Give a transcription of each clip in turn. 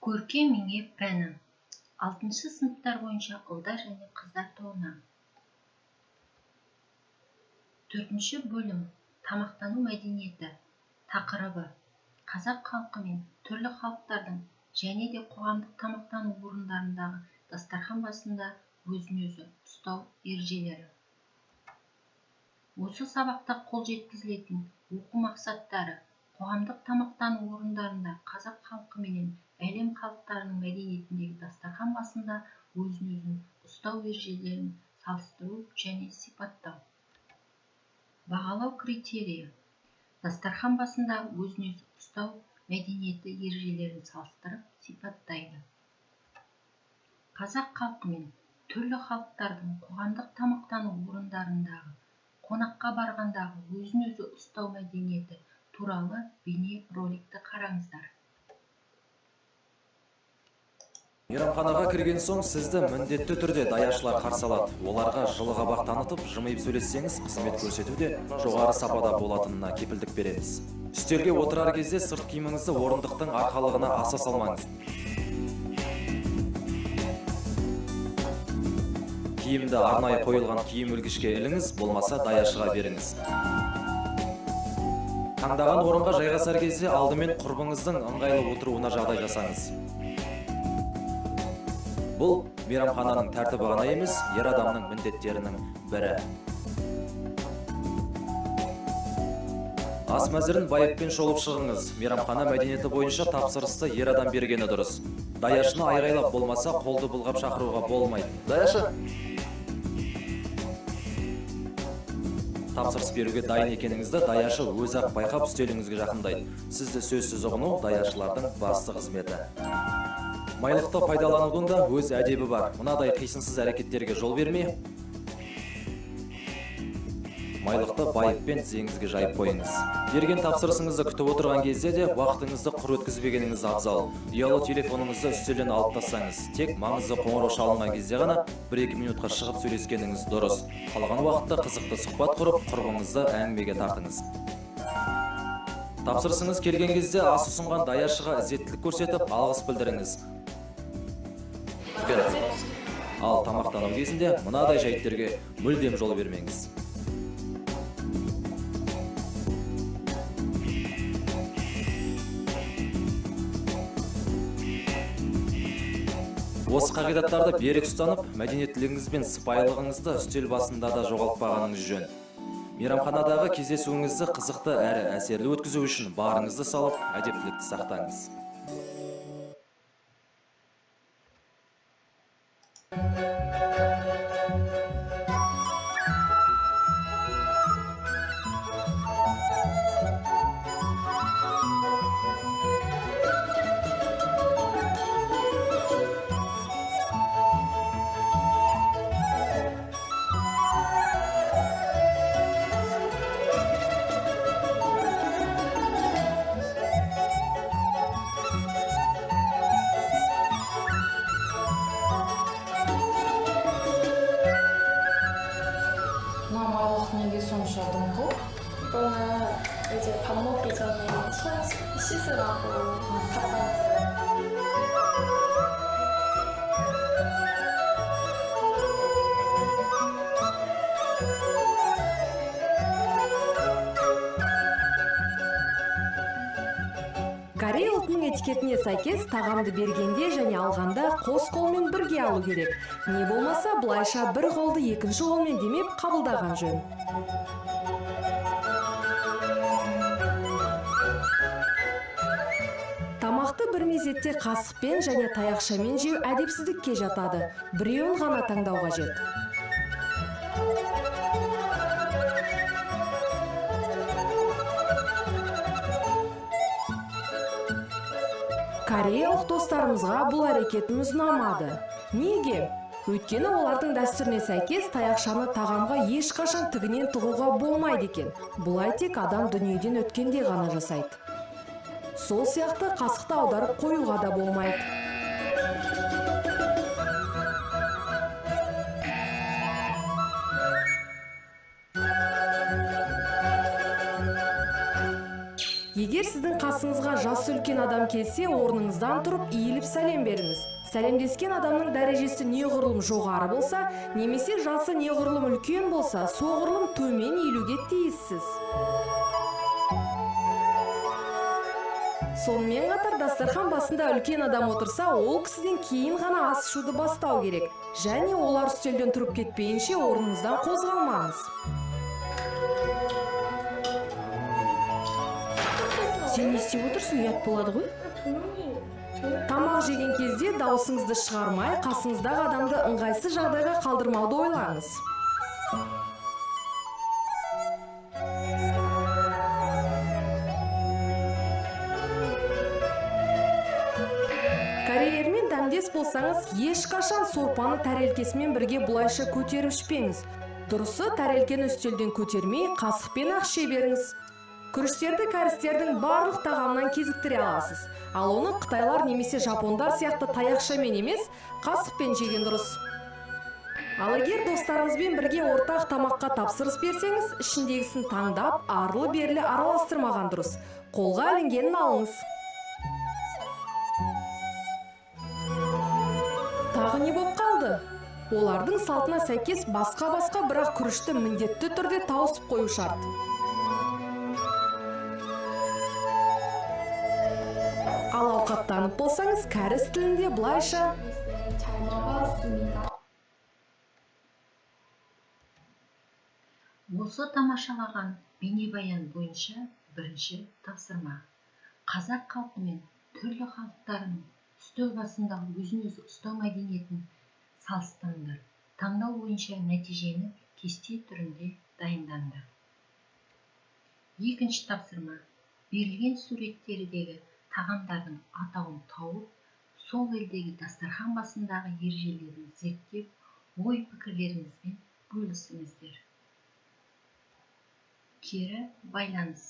Көркем меңгеру пәні 6 сыныптар бойынша ұлдар және қыздар тобына. 4 бөлім тамақтану мәдениеті тақырыбы қазақ халқы мен түрлі халықтардың және де қоғамдық тамақтану орындарындағы дастархан басында өзін-өзі ұстау ережелері. Осы сабақта қол жеткізілетін оқу мақсаттары қоғамдық тамақтану орындарында қазақ халқы менен әлем халықтарының мәдениетіндегі дастархан басында өзін-өзін ұстау ережелерін салыстыру және сипаттау. Бағалау критерийі дастархан басында өзін-өзі ұстау мәдениеті ережелерін салыстырып сипаттайды. Қазақ халқы мен түрлі халықтардың қоғамдық тамақтану орындарындағы қонаққа барғандағы өзін-өзі ұстау мәдениеті туралы бейне роликті қараңыздар. Мейрамханаға кірген соң сізді міндетті түрде даяшылар қарсы алады. Оларға жылы қабақ танытып, жымиып сөйлессеңіз, қызмет көрсетуде жоғары сапада болатынына кепілдік береміз. Үстелге отырар кезде сырт киіміңізді орындықтың арқалығына аса салмаңыз. Киімді арнайы қойылған киім ілгішке іліңіз, болмаса даяшыға беріңіз. Таңдаған орынға жайғасар кезде алдымен құрбыңыздың ыңғайлы отыруына жағдай жасаңыз. Бұл мейрамхананың тәртібі ғана емес, ер адамның міндеттерінің бірі. Ас мәзірін байыппен шолып шығыңыз. Мейрамхана мәдениеті бойынша тапсырысты ер адам бергені дұрыс. Даяшыны айғайлап болмаса, қолды былғап шақыруға болмайды. Даяшы! Тапсырыс беруге дайын екеніңізді даяшы өзі-ақ байқап үстеліңізге жақындайды. Сізді сөзсіз ұғыну даяшылардың басты қызметі. Майлықты пайдаланудың да өз әдебі бар. Мынадай қисынсыз әрекеттерге жол бермей, майлықты байыппен тізеңізге жайып қойыңыз. Берген тапсырысыңызды күтіп отырған кезде де уақытыңызды құр өткізбегеніңіз абзал. Ұялы телефоныңызды үстелден алып тастаңыз. Тек маңызды қоңырау шалынған кезде ғана 1-2 минутқа шығып сөйлескеніңіз дұрыс. Қалған уақытта қызықты сұхбат құрып, құрбыңызды әңгімеге тартыңыз. Тапсырысыңыз келген кезде ас ұсынған даяшыға ізеттілік көрсетіп, алғыс білдіріңіз. Ал тамақтану кезінде мынадай жайттерге мүлдем жол бермеңіз. Осы қағидаттарды берік ұстанып, мәдениеттілігіңіз бен сыпайылығыңызды үстел басында да жоғалтпағаныңыз жөн. Мейрамханадағы кездесуіңізді қызықты әрі әсерлі өткізу үшін барыңызды салып, әдептілікті сақтаңыз. 이게 soncha 동고? 이거는 이제 밥 먹기 전에 손 씻으라고 갖다. Корей ұлтының этикетіне сәйкес тағамды бергенде және алғанда қос қолмен бірге алу керек. Не болмаса, бұлайша бір қолды екінші қолмен демеп қабылдаған жөн. Тамақты бір мезетте қасықпен және таяқшамен жеу әдепсіздікке жатады. Біреуін ғана таңдау қажет. Кореялық достарымызға бұл әрекетіміз ұнамады. Неге? Өйткені олардың дәстүріне сәйкес таяқшаны тағамға ешқашан тігінен тығуға болмайды екен. Бұлай тек адам дүниеден өткенде ғана жасайды. Сол сияқты қасықты аударып қоюға да болмайды. Егер сіздің қасыңызға жасы үлкен адам келсе, орныңыздан тұрып иіліп сәлем беріңіз. Сәлемдескен адамның дәрежесі неғұрлым жоғары болса, немесе жасы неғұрлым үлкен болса, соғұрлым төмен иілуге тиіссіз. Сонымен қатар дастархан басында үлкен адам отырса, ол кісіден кейін ғана ас ішуді бастау керек. Және олар үстелден тұрып кетпейінше орныңыздан қозғалмаңыз. Сен не істеп отырсың, ұят болады ғой? Тамақ жеген кезде даусыңызды шығармай, қасыңыздағы адамды ыңғайсыз жағдайға қалдырмауды ойлаңыз. Корейлермен дәмдес болсаңыз, ешқашан сорпаны тәрелкесімен бірге бұлайша көтеріп ішпеңіз. Дұрысы, тәрелкені үстелден көтермей, қасықпен ақ іше беріңіз. Күріштерді кәрістердің барлық тағамынан кезіктіре аласыз. Ал оны қытайлар немесе жапондар сияқты таяқшамен емес, қасықпен жеген дұрыс. Ал егер достарыңызбен бірге ортақ тамаққа тапсырыс берсеңіз, ішіндегісін таңдап, арлы-берлі араластырмаған дұрыс. Қолға ілінгенін алыңыз. Тағы не болып қалды? Олардың салтына сәйкес басқа бірақ күрішті міндетті түрде тауысып қою шарт. Ал ауқаттанып болсаңыз, кәріс тілінде былайша: 잘 먹었습니다. Осы тамашалаған бейнебаян бойынша бірінші тапсырма. Қазақ халқы мен түрлі халықтардың үстел басындағы өзін-өзі ұстау мәдениетін салыстырыңдар. Таңдау бойынша нәтижені кесте түрінде дайындаңдар. Екінші тапсырма. Берілген суреттердегі тағамдардың атауын тауып, сол елдегі дастархан басындағы ережелерін зерттеп, ой пікірлеріңізбен бөлісіңіздер. Кері байланыс.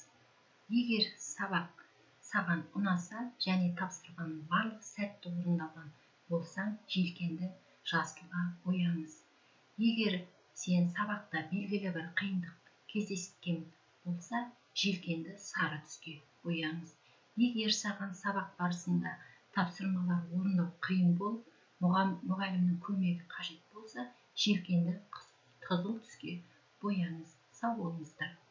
Егер сабақ саған ұнаса және тапсырғаның барлық сәтті орындалған болсаң, желкенді жасылға бояңыз. Егер сен сабақта белгілі бір қиындық кездескен болса, желкенді сары түске бояңыз. Егер саған сабақ барысында тапсырмалар орындау қиын болып, мұғалімнің көмегі қажет болса, желкенді қызыл түске бояңыз. Сау болыңыздар.